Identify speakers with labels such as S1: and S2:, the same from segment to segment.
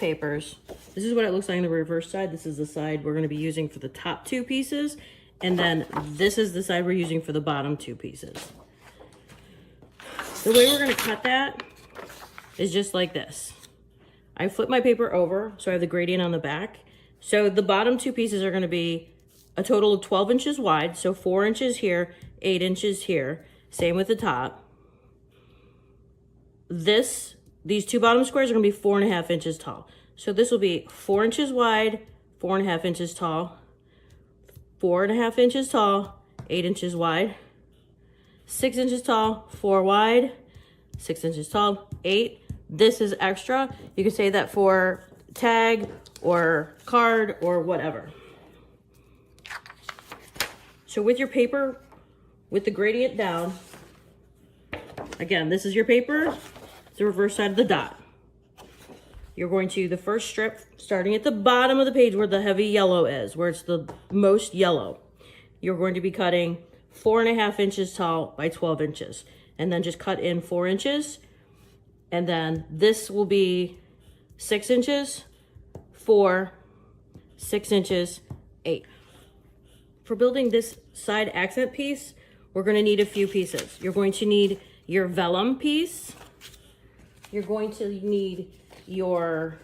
S1: papers. This is what it looks like on the reverse side. This is the side we're gonna be using for the top two pieces. And then this is the side we're using for the bottom two pieces. The way we're gonna cut that is just like this. I flip my paper over so I have the gradient on the back. So the bottom two pieces are gonna be a total of 12 inches wide. So 4 inches here, 8 inches here. Same with the top. These two bottom squares are gonna be 4.5 inches tall. So this will be 4 inches wide, 4.5 inches tall, 4.5 inches tall, 8 inches wide, 6 inches tall, 4 wide, 6 inches tall, 8. This is extra. You can say that for tag or card or whatever. So with your paper, with the gradient down, again, this is your paper, it's the reverse side of the dot. You're going to, the first strip, starting at the bottom of the page where the heavy yellow is, where it's the most yellow, you're going to be cutting 4.5 inches tall by 12 inches. And then just cut in 4 inches. And then this will be 6 inches, 4, 6 inches, 8. For building this side accent piece, we're gonna need a few pieces. You're going to need your vellum piece. You're going to need your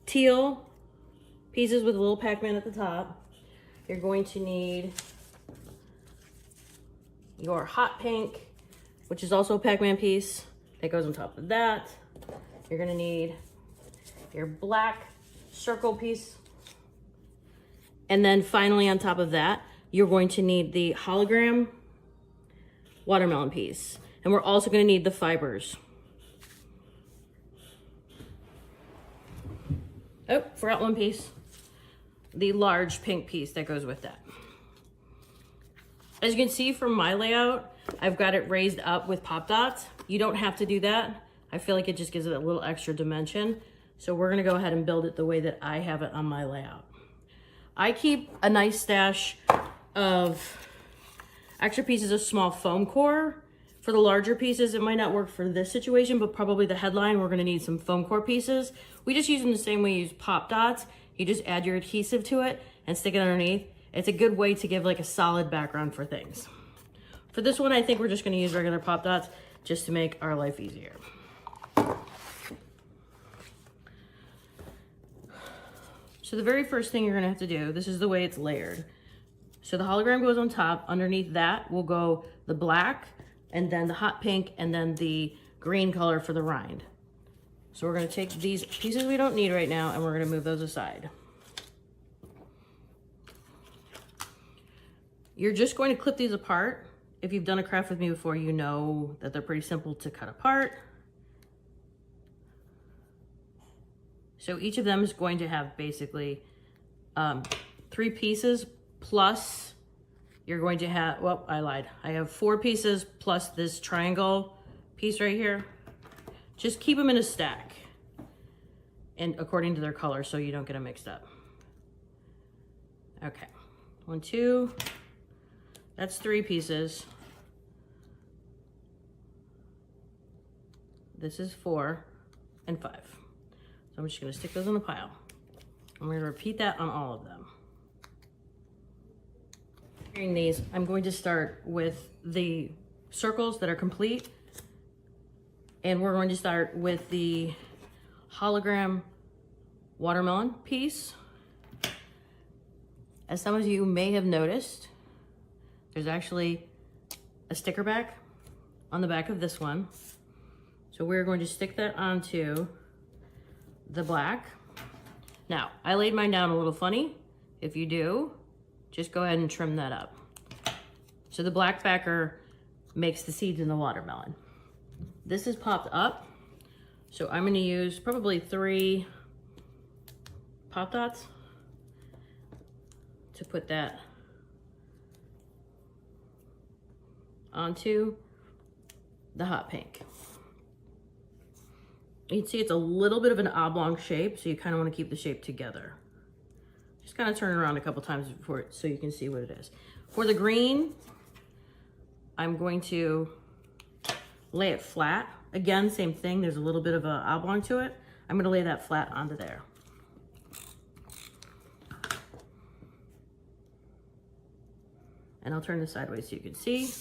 S1: teal pieces with a little Pac-Man at the top. You're going to need your hot pink, which is also a Pac-Man piece that goes on top of that. You're gonna need your black circle piece. And then finally on top of that, you're going to need the hologram watermelon piece. And we're also gonna need the fibers. Oh, forgot one piece. The large pink piece that goes with that. As you can see from my layout, I've got it raised up with pop dots. You don't have to do that. I feel like it just gives it a little extra dimension. So we're gonna go ahead and build it the way that I have it on my layout. I keep a nice stash of extra pieces of small foam core. For the larger pieces, it might not work for this situation, but probably the headline, we're gonna need some foam core pieces. We just use them the same way you use pop dots. You just add your adhesive to it and stick it underneath. It's a good way to give like a solid background for things. For this one, I think we're just gonna use regular pop dots just to make our life easier. So the very first thing you're gonna have to do, this is the way it's layered. So the hologram goes on top. Underneath that will go the black, and then the hot pink, and then the green color for the rind. So we're gonna take these pieces we don't need right now, and we're gonna move those aside. You're just going to clip these apart. If you've done a craft with me before, you know that they're pretty simple to cut apart. So each of them is going to have basically 3 pieces plus you're going to have, well, I lied. I have 4 pieces plus this triangle piece right here. Just keep them in a stack and according to their color so you don't get them mixed up. Okay, 1, 2, that's 3 pieces. This is 4 and 5. So I'm just gonna stick those in a pile. I'm gonna repeat that on all of them. These, I'm going to start with the circles that are complete. And we're going to start with the hologram watermelon piece. As some of you may have noticed, there's actually a sticker back on the back of this one. So we're going to stick that onto the black. Now, I laid mine down a little funny. If you do, just go ahead and trim that up. So the black backer makes the seeds in the watermelon. This is popped up. So I'm gonna use probably 3 pop dots to put that onto the hot pink. You can see it's a little bit of an oblong shape, so you kind of want to keep the shape together. Just kind of turn it around a couple times before so you can see what it is. For the green, I'm going to lay it flat. Again, same thing, there's a little bit of an oblong to it. I'm gonna lay that flat onto there. And I'll turn this sideways so you can see.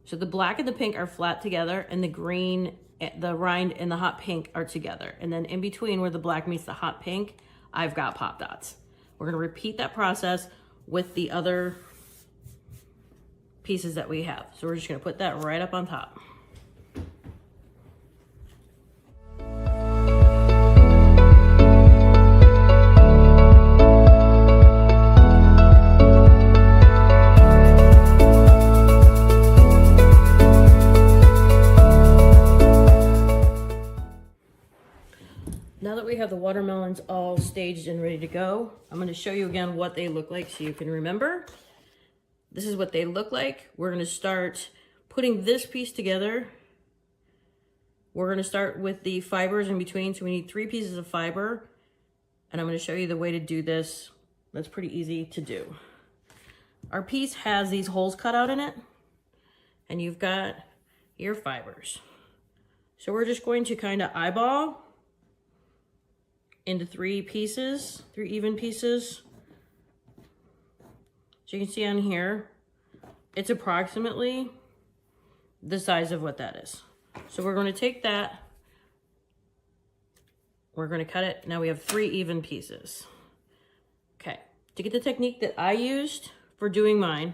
S1: So the black and the pink are flat together, and the green, the rind and the hot pink are together. And then in between where the black meets the hot pink, I've got pop dots. We're gonna repeat that process with the other pieces that we have. So we're just gonna put that right up on top. Now that we have the watermelons all staged and ready to go, I'm going to show you again what they look like so you can remember. This is what they look like. We're going to start putting this piece together. We're going to start with the fibers in between. So we need 3 pieces of fiber, and I'm going to show you the way to do this. That's pretty easy to do. Our piece has these holes cut out in it, and you've got your fibers. So we're just going to kind of eyeball into 3 pieces, 3 even pieces. So you can see on here, it's approximately the size of what that is. So we're going to take that, we're going to cut it. Now we have 3 even pieces. Okay, to get the technique that I used for doing mine,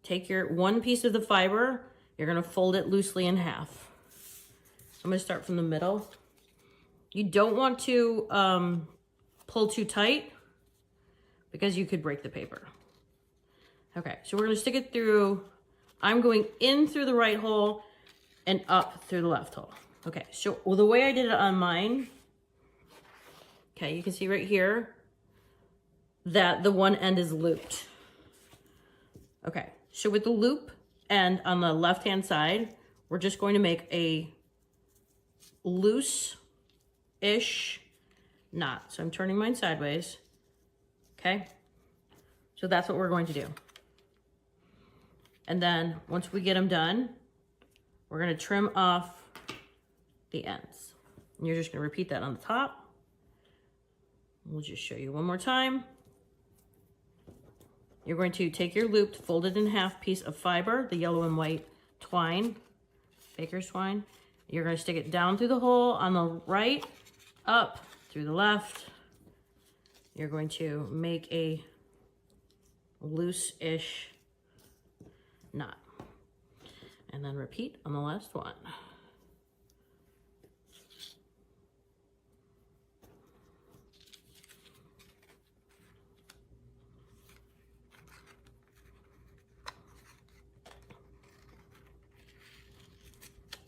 S1: take your 1 piece of the fiber, you're going to fold it loosely in half. I'm going to start from the middle. You don't want to pull too tight because you could break the paper. Okay, so we're gonna stick it through, I'm going in through the right hole and up through the left hole. Okay, so the way I did it on mine, okay, you can see right here that the one end is looped. Okay, so with the loop end on the left-hand side, we're just going to make a loose-ish knot. So I'm turning mine sideways, okay? So that's what we're going to do. And then once we get them done, we're gonna trim off the ends. And you're just gonna repeat that on the top. We'll just show you one more time. You're going to take your looped, folded in half piece of fiber, the yellow and white twine, baker's twine. You're gonna stick it down through the hole on the right, up through the left. You're going to make a loose-ish knot. And then repeat on the last one.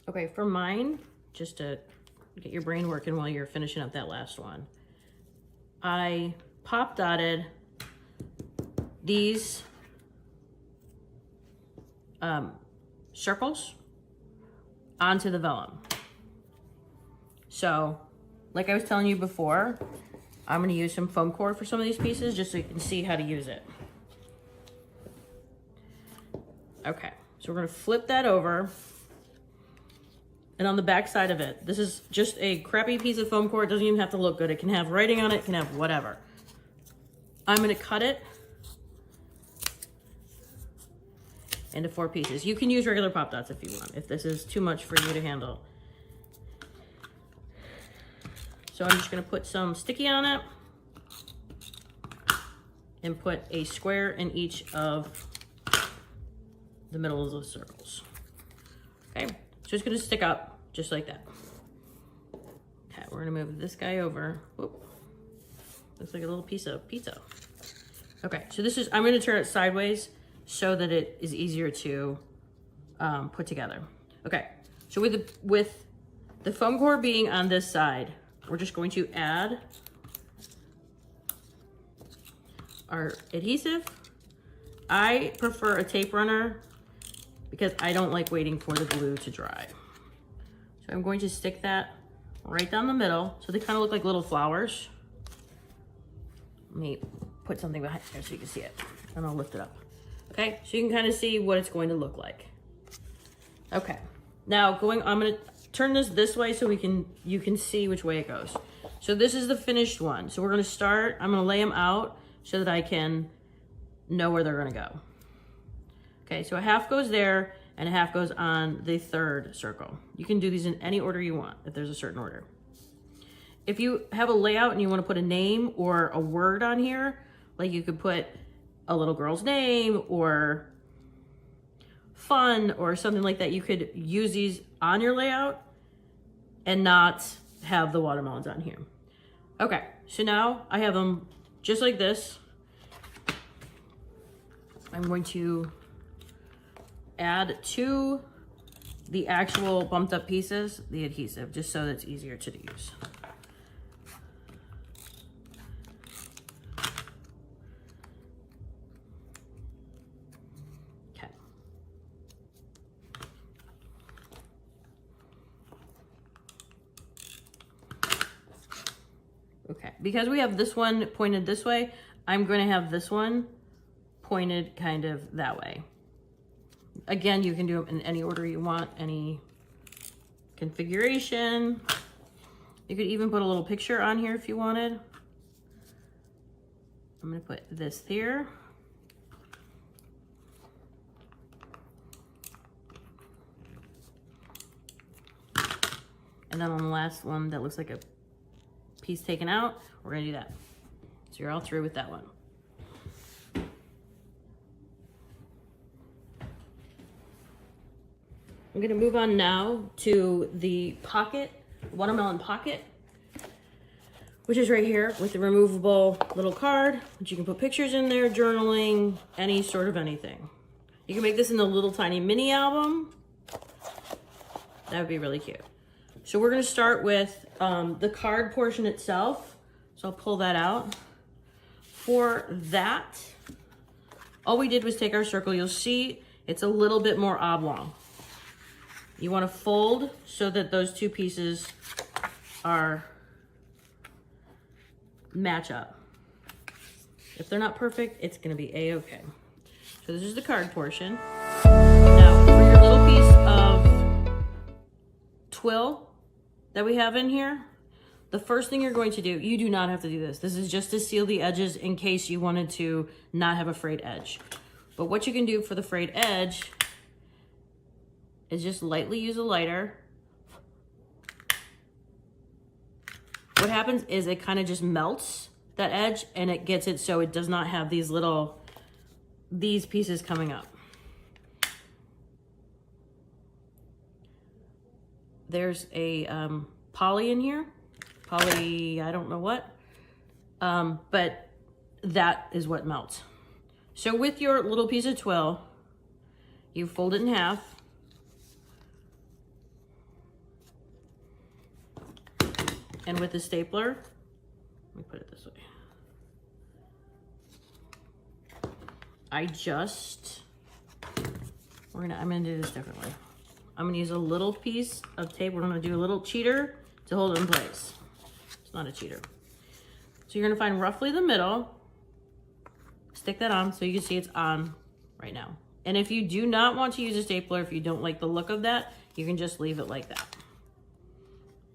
S1: Okay, for mine, just to get your brain working while you're finishing up that last one, I pop dotted these circles onto the vellum. So, like I was telling you before, I'm going to use some foam core for some of these pieces just so you can see how to use it. Okay, so we're going to flip that over. And on the back side of it, this is just a crappy piece of foam core. It doesn't even have to look good. It can have writing on it, it can have whatever. I'm going to cut it into 4 pieces. You can use regular pop dots if you want, if this is too much for you to handle. So I'm just gonna put some sticky on it and put a square in each of the middle of the circles. Okay, so it's gonna stick up just like that. Okay, we're gonna move this guy over. Whoop. Looks like a little piece of pizza. Okay, so this is, I'm gonna turn it sideways so that it is easier to put together. Okay, so with the foam core being on this side, we're just going to add our adhesive. I prefer a tape runner because I don't like waiting for the glue to dry. So I'm going to stick that right down the middle so they kind of look like little flowers. Let me put something behind here so you can see it, and I'll lift it up. Okay, so you can kind of see what it's going to look like. Okay, now I'm gonna turn this way so you can see which way it goes. So this is the finished one. So we're gonna start, I'm gonna lay them out so that I can know where they're gonna go. Okay, so a half goes there and a half goes on the third circle. You can do these in any order you want, if there's a certain order. If you have a layout and you wanna put a name or a word on here, like you could put a little girl's name or fun or something like that, you could use these on your layout and not have the watermelons on here. Okay, so now I have them just like this. I'm going to add to the actual bumped up pieces the adhesive, just so that it's easier to use. Okay. Okay, because we have this one pointed this way, I'm going to have this one pointed kind of that way. Again, you can do them in any order you want, any configuration. You could even put a little picture on here if you wanted. I'm going to put this here. And then on the last one that looks like a piece taken out, we're going to do that. So you're all through with that one. I'm gonna move on now to the pocket, watermelon pocket, which is right here with the removable little card, which you can put pictures in there, journaling, any sort of anything. You can make this in a little tiny mini album. That would be really cute. So we're gonna start with the card portion itself. So I'll pull that out. For that, all we did was take our circle. You'll see it's a little bit more oblong. You want to fold so that those two pieces are match up. If they're not perfect, it's going to be a-okay. So this is the card portion. Now, for your little piece of twill that we have in here, the first thing you're going to do, you do not have to do this. This is just to seal the edges in case you wanted to not have a frayed edge. But what you can do for the frayed edge is just lightly use a lighter. What happens is it kind of just melts that edge and it gets it so it does not have these pieces coming up. There's a poly in here. Poly, I don't know what, but that is what melts. So with your little piece of twill, you fold it in half. And with the stapler, let me put it this way. I'm gonna do this differently. I'm gonna use a little piece of tape. We're gonna do a little cheater to hold it in place. It's not a cheater. So you're gonna find roughly the middle, stick that on so you can see it's on right now. And if you do not want to use a stapler, if you don't like the look of that, you can just leave it like that.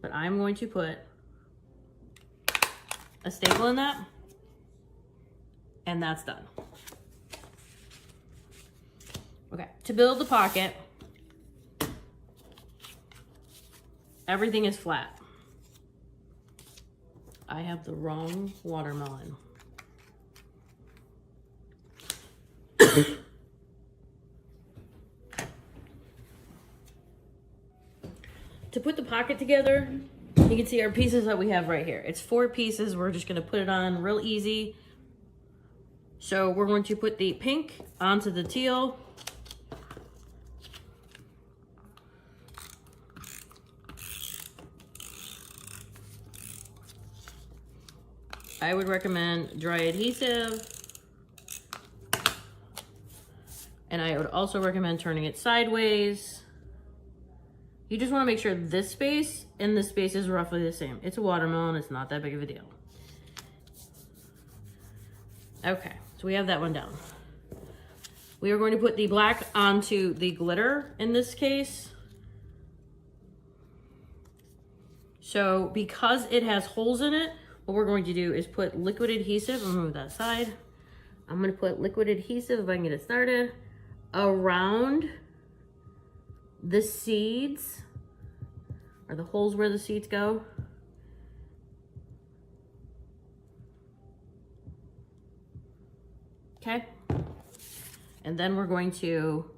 S1: But I'm going to put a staple in that, and that's done. Okay, to build the pocket, everything is flat. I have the wrong watermelon. To put the pocket together, you can see our pieces that we have right here. It's 4 pieces. We're just gonna put it on real easy. So we're going to put the pink onto the teal. I would recommend dry adhesive. And I would also recommend turning it sideways. You just want to make sure this space and this space is roughly the same. It's a watermelon, it's not that big of a deal. Okay, so we have that one down. We are going to put the black onto the glitter in this case. So because it has holes in it, what we're going to do is put liquid adhesive. I'm gonna move that aside. I'm gonna put liquid adhesive, if I can get it started, around the seeds, or the holes where the seeds go. Okay. And then we're going to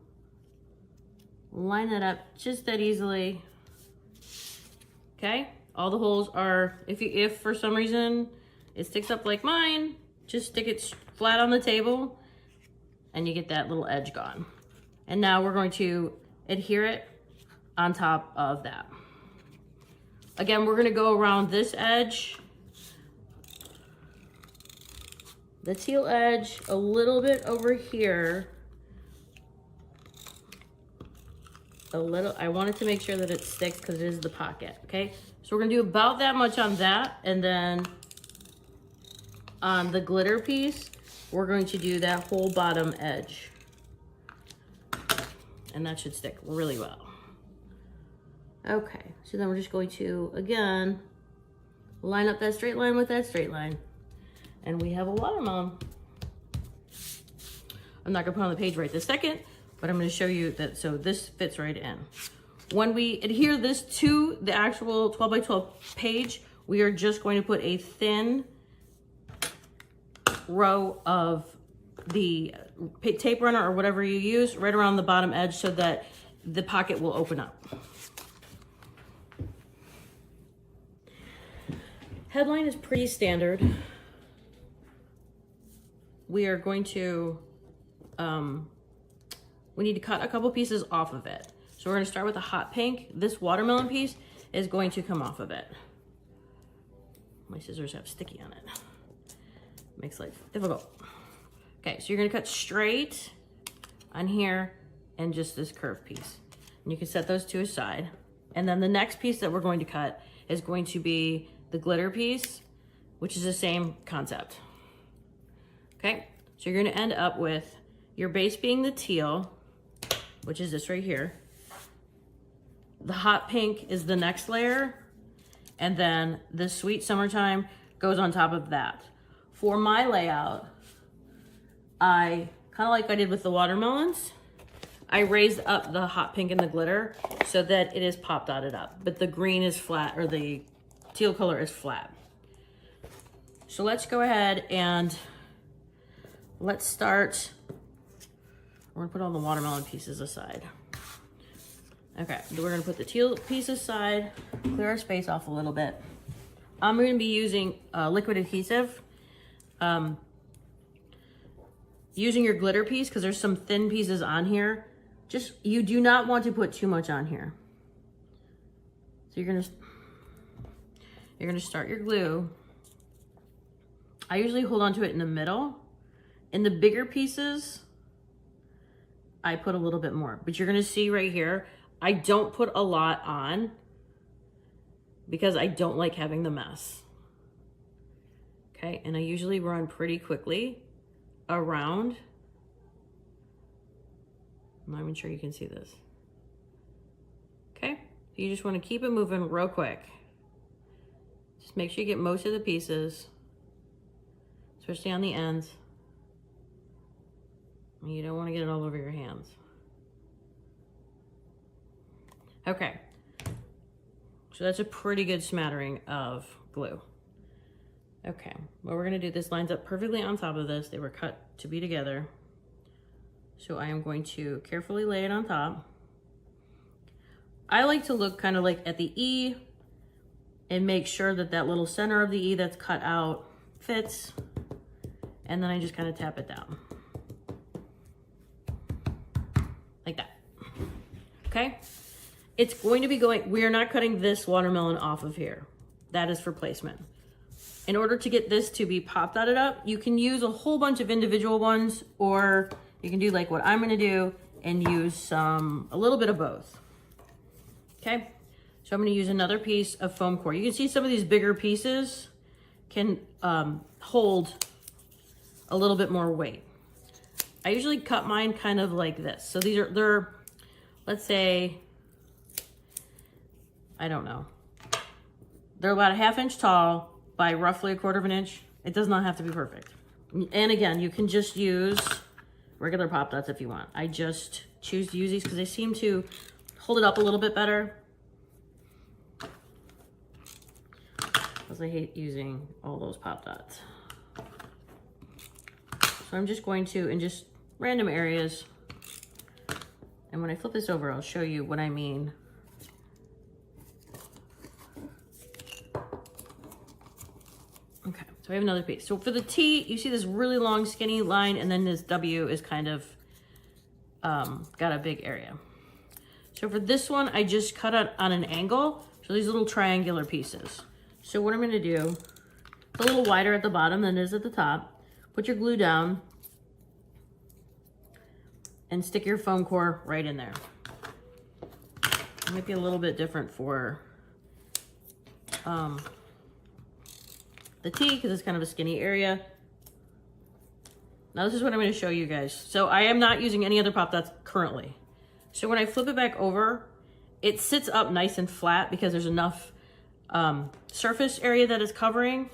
S1: line that up just that easily. Okay. All the holes are, if for some reason it sticks up like mine, just stick it flat on the table and you get that little edge gone. And now we're going to adhere it on top of that. Again, we're going to go around this edge, the teal edge, a little bit over here. A little, I wanted to make sure that it sticks because it is the pocket, okay? So we're gonna do about that much on that, and then on the glitter piece, we're going to do that whole bottom edge. And that should stick really well. Okay, so then we're just going to, again, line up that straight line with that straight line. And we have a watermelon. I'm not gonna put it on the page right this second, but I'm gonna show you that, so this fits right in. When we adhere this to the actual 12 by 12 page, we are just going to put a thin row of the tape runner or whatever you use right around the bottom edge so that the pocket will open up. Headline is pretty standard. We are going to, we need to cut a couple pieces off of it. So we're gonna start with a hot pink. This watermelon piece is going to come off of it. My scissors have sticky on it. Makes life difficult. Okay, so you're gonna cut straight on here and just this curved piece. And you can set those two aside. And then the next piece that we're going to cut is going to be the glitter piece, which is the same concept. Okay, so you're gonna end up with your base being the teal, which is this right here. The hot pink is the next layer, and then the sweet summertime goes on top of that. For my layout, I, kind of like I did with the watermelons, I raised up the hot pink and the glitter so that it is pop dotted up, but the green is flat, or the teal color is flat. So let's go ahead and let's start. We're gonna put all the watermelon pieces aside. Okay, we're gonna put the teal piece aside, clear our space off a little bit. I'm gonna be using liquid adhesive. Using your glitter piece, because there's some thin pieces on here. Just, you do not want to put too much on here. So you're gonna start your glue. I usually hold on to it in the middle. In the bigger pieces, I put a little bit more, but you're gonna see right here, I don't put a lot on because I don't like having the mess. Okay, and I usually run pretty quickly around. I'm not even sure you can see this. Okay, you just wanna keep it moving real quick. Just make sure you get most of the pieces, especially on the ends. You don't want to get it all over your hands. Okay, so that's a pretty good smattering of glue. Okay, what we're gonna do, this lines up perfectly on top of this. They were cut to be together. So I am going to carefully lay it on top. I like to look kind of like at the E and make sure that that little center of the E that's cut out fits. And then I just kind of tap it down. Like that. Okay? It's going to be going, we are not cutting this watermelon off of here. That is for placement. In order to get this to be pop dotted up, you can use a whole bunch of individual ones, or you can do like what I'm gonna do and use a little bit of both. Okay? So I'm gonna use another piece of foam core. You can see some of these bigger pieces can hold a little bit more weight. I usually cut mine kind of like this. So they're, let's say, I don't know, They're about a 1/2 inch tall by roughly 1/4 inch. It does not have to be perfect. And again, you can just use regular Pop Dots if you want. I just choose to use these because they seem to hold it up a little bit better. Because I hate using all those Pop Dots. So I'm just going to, in just random areas, and when I flip this over, I'll show you what I mean. Okay, so I have another piece. So for the T, you see this really long skinny line, and then this W is kind of got a big area. So for this one, I just cut it on an angle. So these little triangular pieces. So what I'm gonna do, it's a little wider at the bottom than it is at the top. Put your glue down and stick your foam core right in there. It might be a little bit different for the T because it's kind of a skinny area. Now this is what I'm going to show you guys. So I am not using any other Pop Dots currently. So when I flip it back over, it sits up nice and flat because there's enough surface area that it's covering.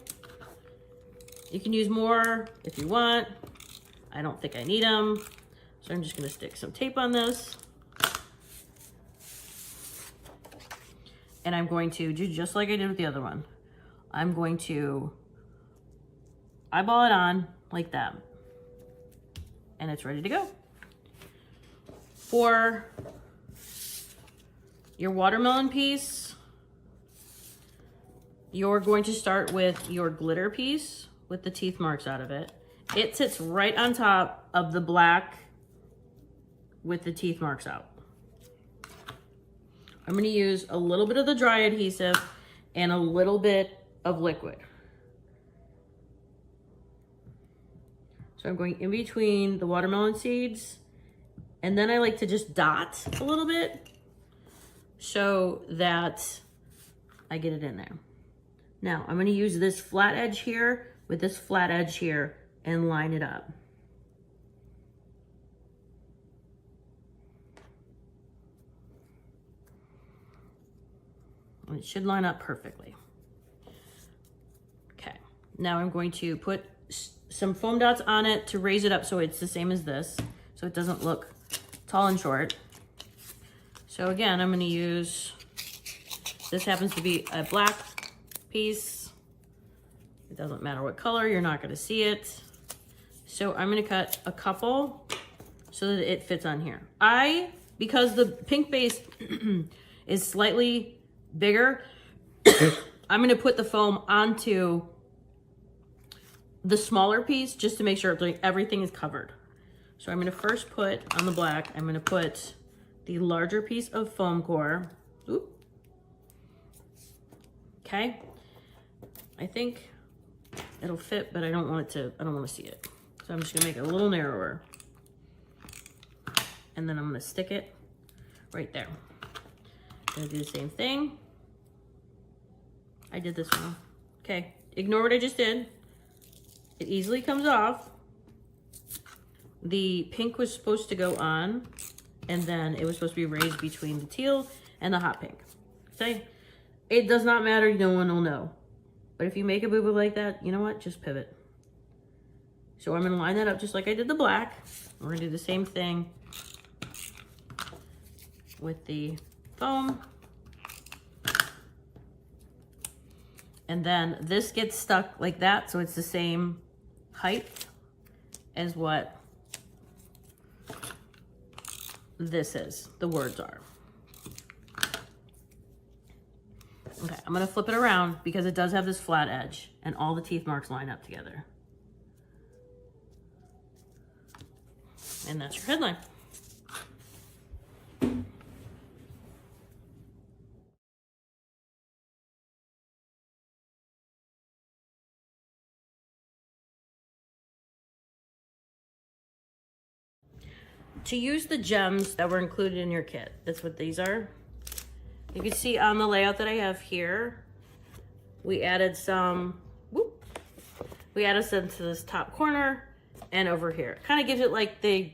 S1: You can use more if you want. I don't think I need them. So I'm just gonna stick some tape on this. And I'm going to do just like I did with the other one. I'm going to eyeball it on like that. And it's ready to go. For your watermelon piece, you're going to start with your glitter piece with the teeth marks out of it. It sits right on top of the black with the teeth marks out. I'm going to use a little bit of the dry adhesive and a little bit of liquid. So I'm going in between the watermelon seeds, and then I like to just dot a little bit so that I get it in there. Now I'm going to use this flat edge here with this flat edge here and line it up. And it should line up perfectly. Okay, now I'm going to put some foam dots on it to raise it up so it's the same as this, so it doesn't look tall and short. So again, I'm going to use, this happens to be a black piece. It doesn't matter what color, you're not going to see it. So I'm going to cut a couple so that it fits on here. Because the pink base is slightly bigger, I'm going to put the foam onto the smaller piece just to make sure everything is covered. So I'm going to first put on the black, I'm going to put the larger piece of foam core. Oop. Okay. I think it'll fit, but I don't want to see it. So I'm just going to make it a little narrower. And then I'm going to stick it right there. I'm going to do the same thing. I did this one. Okay. Ignore what I just did. It easily comes off. The pink was supposed to go on, and then it was supposed to be raised between the teal and the hot pink. Okay? It does not matter, no one will know. But if you make a boo-boo like that, you know what? Just pivot. So I'm gonna line that up just like I did the black. We're gonna do the same thing with the foam. And then this gets stuck like that, so it's the same height as what this is, the words are. Okay, I'm gonna flip it around because it does have this flat edge and all the teeth marks line up together. And that's your headline. To use the gems that were included in your kit, that's what these are. You can see on the layout that I have here, we added some, we added some to this top corner and over here. Kind of gives it like the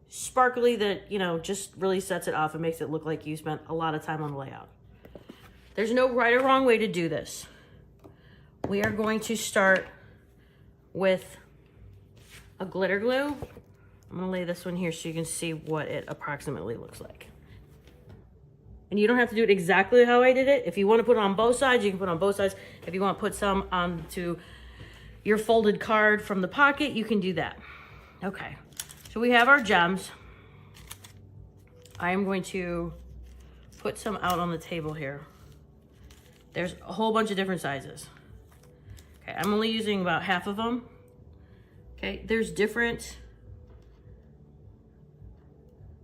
S1: sparkly that, you know, just really sets it off and makes it look like you spent a lot of time on the layout. There's no right or wrong way to do this. We are going to start with a glitter glue. I'm gonna lay this one here so you can see what it approximately looks like. And you don't have to do it exactly how I did it. If you want to put it on both sides, you can put it on both sides. If you want to put some onto your folded card from the pocket, you can do that. Okay, so we have our gems. I am going to put some out on the table here. There's a whole bunch of different sizes. Okay, I'm only using about half of them. Okay, there's different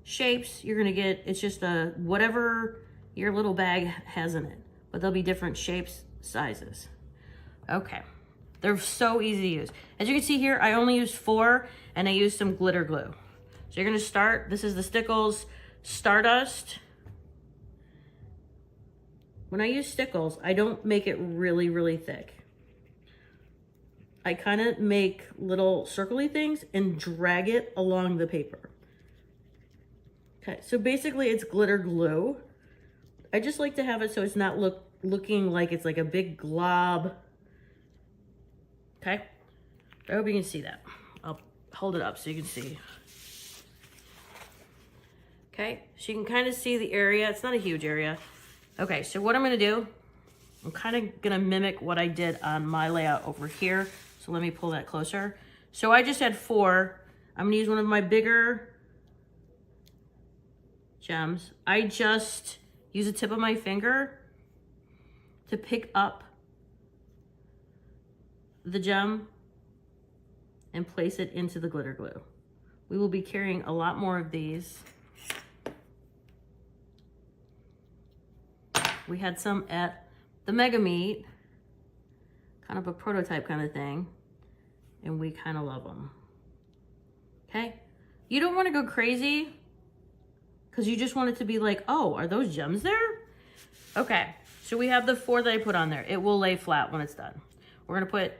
S1: shapes you're gonna get. It's just whatever your little bag has in it, but there'll be different shapes, sizes. Okay, they're so easy to use. As you can see here, I only used 4 and I used some glitter glue. So you're gonna start, this is the Stickles Stardust. When I use Stickles, I don't make it really, really thick. I kind of make little circly things and drag it along the paper. Okay, so basically it's glitter glue. I just like to have it so it's not looking like it's like a big glob. Okay, I hope you can see that. I'll hold it up so you can see. Okay, so you can kind of see the area. It's not a huge area. Okay, so what I'm gonna do, I'm kind of gonna mimic what I did on my layout over here. So let me pull that closer. So I just had 4. I'm gonna use one of my bigger gems. I just use the tip of my finger to pick up the gem and place it into the glitter glue. We will be carrying a lot more of these. We had some at the Mega Meet, kind of a prototype kind of thing, and we kind of love them. Okay, you don't want to go crazy because you just want it to be like, oh, are those gems there? Okay, so we have the 4 that I put on there. It will lay flat when it's done. We're gonna put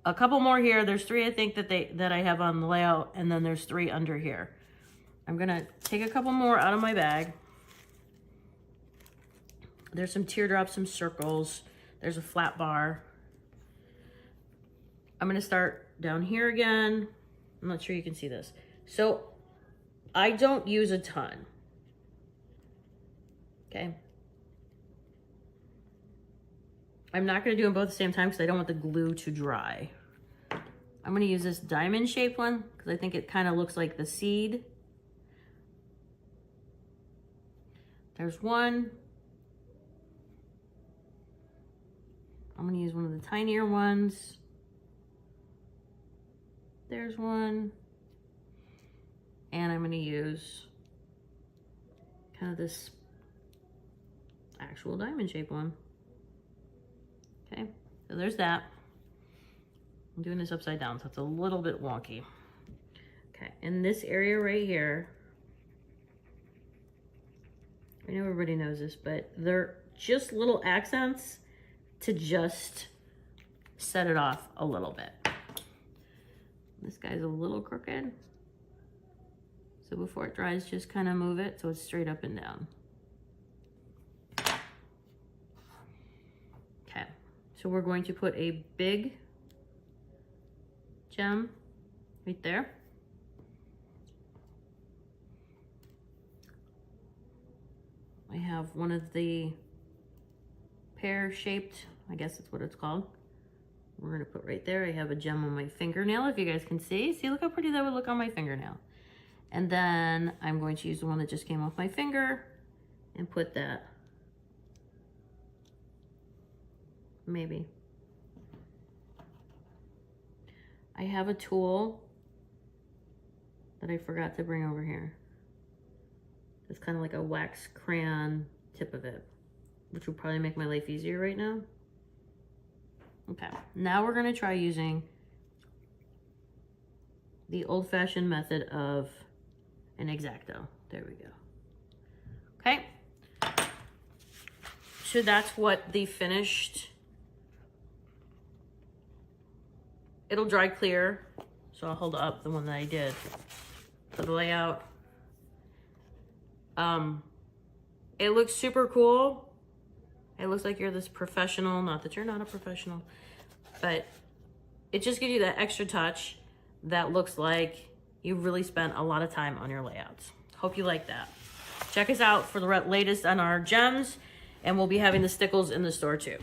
S1: a couple more here. There's 3 I think that I have on the layout, and then there's 3 under here. I'm gonna take a couple more out of my bag. There's some teardrops, some circles. There's a flat bar. I'm gonna start down here again. I'm not sure you can see this. So I don't use a ton, okay? I'm not gonna do them both at the same time because I don't want the glue to dry. I'm gonna use this diamond shaped one because I think it kind of looks like the seed. There's one. I'm gonna use one of the tinier ones. There's one. And I'm gonna use kind of this actual diamond shaped one. Okay, so there's that. I'm doing this upside down, so it's a little bit wonky. Okay, in this area right here, I know everybody knows this, but they're just little accents to just set it off a little bit. This guy's a little crooked. So before it dries, just kind of move it so it's straight up and down. Okay, so we're going to put a big gem right there. I have one of the pear-shaped, I guess that's what it's called. We're gonna put right there. I have a gem on my fingernail, if you guys can see. See, look how pretty that would look on my fingernail. And then I'm going to use the one that just came off my finger and put that, maybe. I have a tool that I forgot to bring over here. It's kind of like a wax crayon tip of it, which will probably make my life easier right now. Okay, now we're gonna try using the old-fashioned method of an X-Acto. There we go. Okay, so that's what the finished, it'll dry clear. So I'll hold up the one that I did for the layout. It looks super cool. It looks like you're this professional, not that you're not a professional, but it just gives you that extra touch that looks like you really spent a lot of time on your layouts. Hope you like that. Check us out for the latest on our gems, and we'll be having the stickles in the store too.